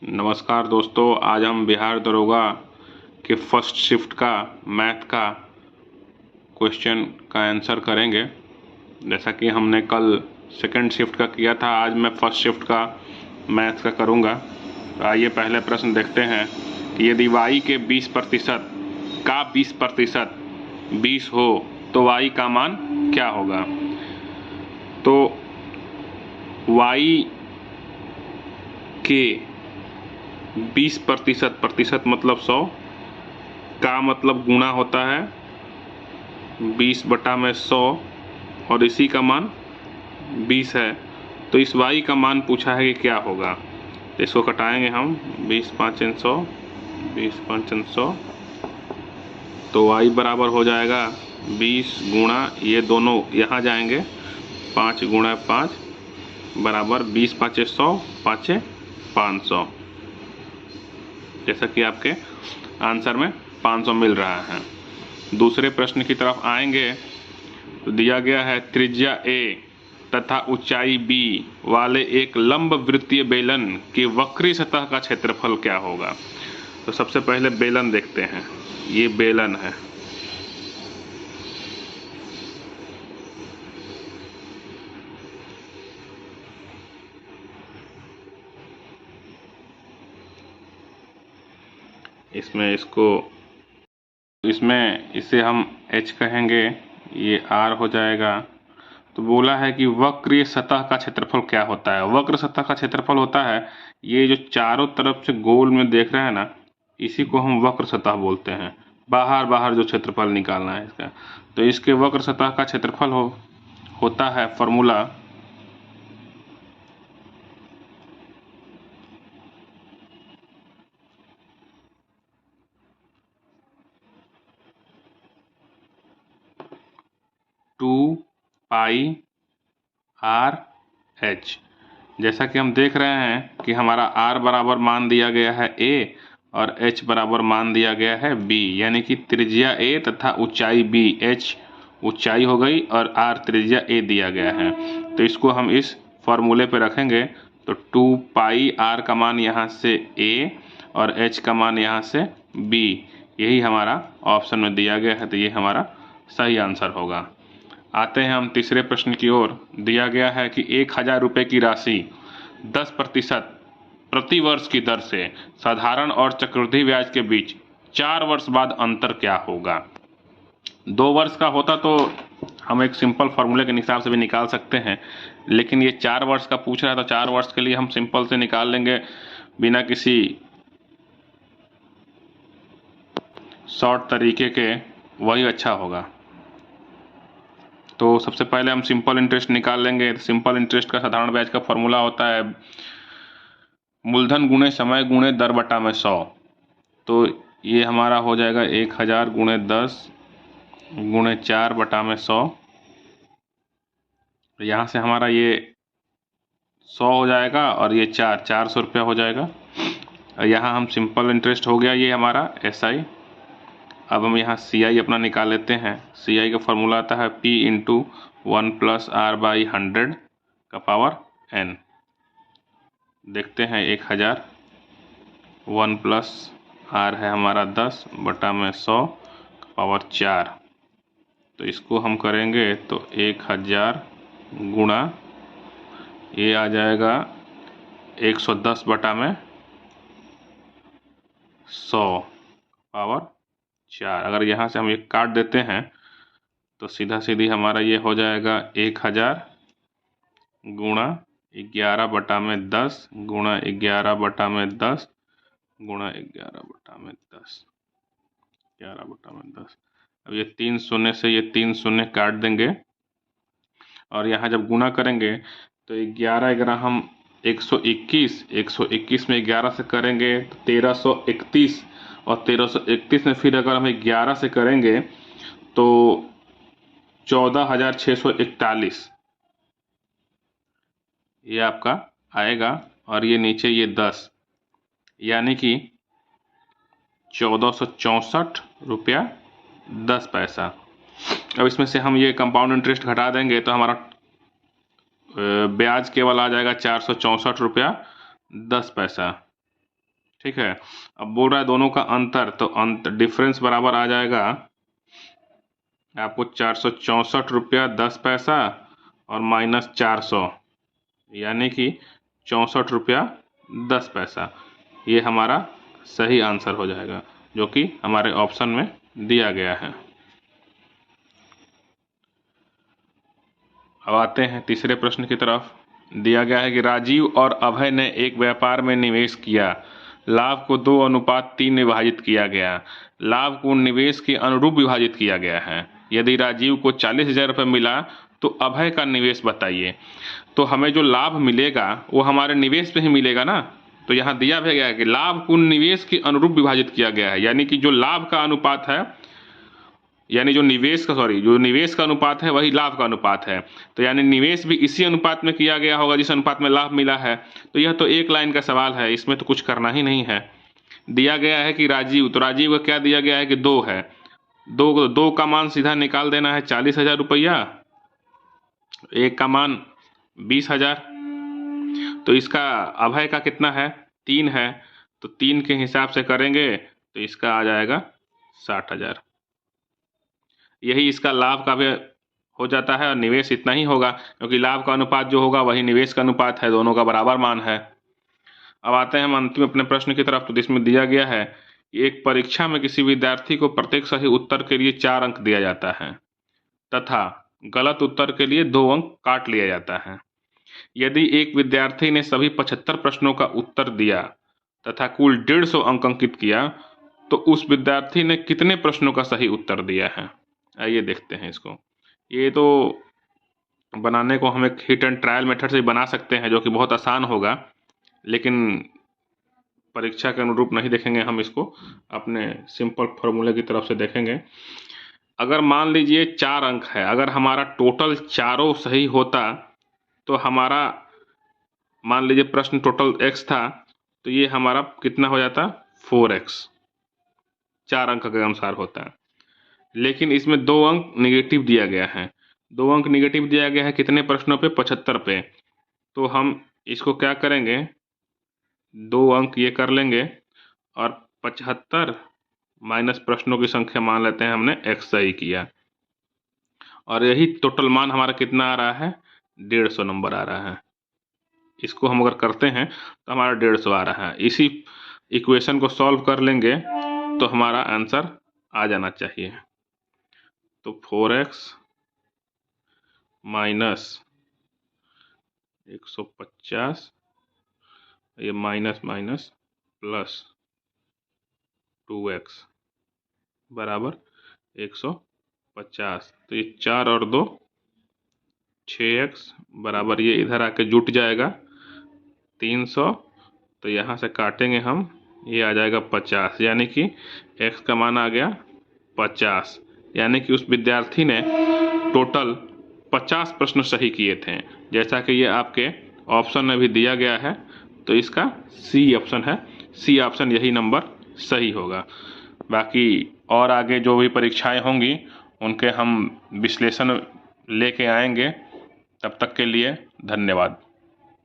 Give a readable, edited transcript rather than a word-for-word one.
नमस्कार दोस्तों, आज हम बिहार दरोगा के फर्स्ट शिफ्ट का मैथ का क्वेश्चन का आंसर करेंगे। जैसा कि हमने कल सेकंड शिफ्ट का किया था, आज मैं फर्स्ट शिफ्ट का मैथ का करूंगा। तो आइए पहले प्रश्न देखते हैं कि यदि y के 20% का 20% 20 हो तो y का मान क्या होगा। तो y के 20% प्रतिशत मतलब 100 का मतलब गुणा होता है 20/100 और इसी का मान 20 है। तो इस y का मान पूछा है कि क्या होगा। तो इसको कटाएंगे हम 20 5 100 20 5 100। तो y बराबर हो जाएगा 20 गुणा ये दोनों यहाँ जाएंगे 5 गुणा 5 बराबर 20 5 100 5 500। जैसा कि आपके आंसर में 500 मिल रहा है। दूसरे प्रश्न की तरफ आएंगे तो दिया गया है त्रिज्या a तथा ऊंचाई b वाले एक लंब वृत्तीय बेलन की वक्री सतह का क्षेत्रफल क्या होगा। तो सबसे पहले बेलन देखते हैं। ये बेलन है। इसमें इसे हम h कहेंगे, ये r हो जाएगा। तो बोला है कि वक्र सतह का क्षेत्रफल क्या होता है। वक्र सतह का क्षेत्रफल होता है ये जो चारों तरफ से गोल में देख रहे हैं ना, इसी को हम वक्र सतह बोलते हैं। बाहर बाहर जो क्षेत्रफल निकालना है इसका, तो इसके वक्र सतह का क्षेत्रफल होता है फॉर्मूला 2πr/h। जैसा कि हम देख रहे हैं कि हमारा r बराबर मान दिया गया है a और h बराबर मान दिया गया है b, यानी कि त्रिज्या a तथा ऊंचाई b, h ऊंचाई हो गई और r त्रिज्या a दिया गया है। तो इसको हम इस फॉर्मूले पे रखेंगे तो 2πr का मान यहाँ से a और h का मान यहाँ से b, यही हमारा ऑप्शन में दिया गया है। तो ये हमारा सही आंसर होगा। आते हैं हम तीसरे प्रश्न की ओर। दिया गया है कि 1000 रुपये की राशि 10% प्रति वर्ष की दर से साधारण और चक्रवृद्धि ब्याज के बीच 4 वर्ष बाद अंतर क्या होगा। 2 वर्ष का होता तो हम एक सिंपल फॉर्मूले के हिसाब से भी निकाल सकते हैं, लेकिन ये 4 वर्ष का पूछ रहा है तो 4 वर्ष के लिए हम सिंपल से निकाल लेंगे बिना किसी शॉर्ट तरीके के, वही अच्छा होगा। तो सबसे पहले हम सिंपल इंटरेस्ट निकाल लेंगे। सिंपल इंटरेस्ट का साधारण ब्याज का फॉर्मूला होता है मूलधन गुणे समय गुणे दर बटा में 100। तो ये हमारा हो जाएगा 1000 गुणे 10 गुणे 4 बटा में 100। तो यहाँ से हमारा ये 100 हो जाएगा और ये 400 रुपया हो जाएगा। और यहाँ हम सिंपल इंटरेस्ट हो गया ये हमारा SI। अब हम यहाँ CI अपना निकाल लेते हैं। CI का फॉर्मूला आता है P × 1 + R/100 का पावर n। देखते हैं 1000 1 + R है हमारा 10 बटा में 100 का पावर 4। तो इसको हम करेंगे तो 1000 गुणा ये आ जाएगा 110 बटा में 100 पावर 4। अगर यहाँ से हम ये काट देते हैं तो सीधा सीधी हमारा ये हो जाएगा 1000 गुणा 11 बटा में 10 गुणा 11 बटा में 10 गुणा 11 बटा में 10 11 बटा में 10। अब ये 3 शून्य से ये 3 शून्य काट देंगे और यहाँ जब गुणा करेंगे तो 11 हम 121 में 11 से करेंगे तो 1331 और 1331 में फिर अगर हम 11 से करेंगे तो 14641 ये आपका आएगा। और ये नीचे ये 10 यानी कि 1464 रुपया 10 पैसा। अब इसमें से हम ये कंपाउंड इंटरेस्ट घटा देंगे तो हमारा ब्याज केवल आ जाएगा 464 रुपया 10 पैसा। ठीक है। अब बोल रहा है दोनों का अंतर, तो डिफरेंस बराबर आ जाएगा आपको 464 रुपया 10 पैसा और माइनस 400, यानी कि 64 रुपया 10 पैसा। ये हमारा सही आंसर हो जाएगा, जो कि हमारे ऑप्शन में दिया गया है। अब आते हैं तीसरे प्रश्न की तरफ। दिया गया है कि राजीव और अभय ने एक व्यापार में निवेश किया, लाभ को 2:3 में विभाजित किया गया, लाभ को निवेश के अनुरूप विभाजित किया गया है। यदि राजीव को 40,000 रुपये मिला तो अभय का निवेश बताइए। तो हमें जो लाभ मिलेगा वो हमारे निवेश पे ही मिलेगा ना। तो यहाँ दिया भी गया है कि लाभ को निवेश के अनुरूप विभाजित किया गया है, यानी कि जो लाभ का अनुपात है, यानी जो निवेश का अनुपात है वही लाभ का अनुपात है। तो यानी निवेश भी इसी अनुपात में किया गया होगा जिस अनुपात में लाभ मिला है। तो यह तो एक लाइन का सवाल है, इसमें तो कुछ करना ही नहीं है। दिया गया है कि राजीव, तो राजीव का क्या दिया गया है कि 2 है, दो का मान सीधा निकाल देना है 40,000 रुपया, एक का मान 20,000। तो इसका अभय का कितना है, 3 है, तो 3 के हिसाब से करेंगे तो इसका आ जाएगा 60,000। यही इसका लाभ का भी हो जाता है और निवेश इतना ही होगा, क्योंकि लाभ का अनुपात जो होगा वही निवेश का अनुपात है, दोनों का बराबर मान है। अब आते हैं हम अंतिम अपने प्रश्न की तरफ। तो जिसमें दिया गया है कि एक परीक्षा में किसी विद्यार्थी को प्रत्येक सही उत्तर के लिए 4 अंक दिया जाता है तथा गलत उत्तर के लिए 2 अंक काट लिया जाता है। यदि एक विद्यार्थी ने सभी 75 प्रश्नों का उत्तर दिया तथा कुल 150 अंक अंकित किया, तो उस विद्यार्थी ने कितने प्रश्नों का सही उत्तर दिया है। आइए देखते हैं इसको। ये तो बनाने को हम एक हिट एंड ट्रायल मेथड से बना सकते हैं, जो कि बहुत आसान होगा, लेकिन परीक्षा के अनुरूप नहीं देखेंगे हम इसको, अपने सिंपल फॉर्मूले की तरफ से देखेंगे। अगर मान लीजिए 4 अंक है, अगर हमारा टोटल चारों सही होता तो हमारा, मान लीजिए प्रश्न टोटल x था, तो ये हमारा कितना हो जाता, 4x, 4 अंक के अनुसार होता है। लेकिन इसमें 2 अंक निगेटिव दिया गया है। 2 अंक निगेटिव दिया गया है कितने प्रश्नों पे, 75 पे। तो हम इसको क्या करेंगे, 2 अंक ये कर लेंगे और 75 माइनस प्रश्नों की संख्या मान लेते हैं हमने x सही किया, और यही टोटल मान हमारा कितना आ रहा है, 150 नंबर आ रहा है। इसको हम अगर करते हैं तो हमारा 150 आ रहा है। इसी इक्वेशन को सॉल्व कर लेंगे तो हमारा आंसर आ जाना चाहिए। तो 4x माइनस 150, ये माइनस माइनस प्लस 2x बराबर 150। तो ये 4 और 2 6x बराबर, ये इधर आके जुट जाएगा 300। तो यहाँ से काटेंगे हम, ये आ जाएगा 50, यानी कि x का मान आ गया 50। यानी कि उस विद्यार्थी ने टोटल 50 प्रश्न सही किए थे, जैसा कि ये आपके ऑप्शन में भी दिया गया है। तो इसका C ऑप्शन है, C ऑप्शन यही नंबर सही होगा। बाकी और आगे जो भी परीक्षाएं होंगी उनके हम विश्लेषण लेके आएंगे। तब तक के लिए धन्यवाद।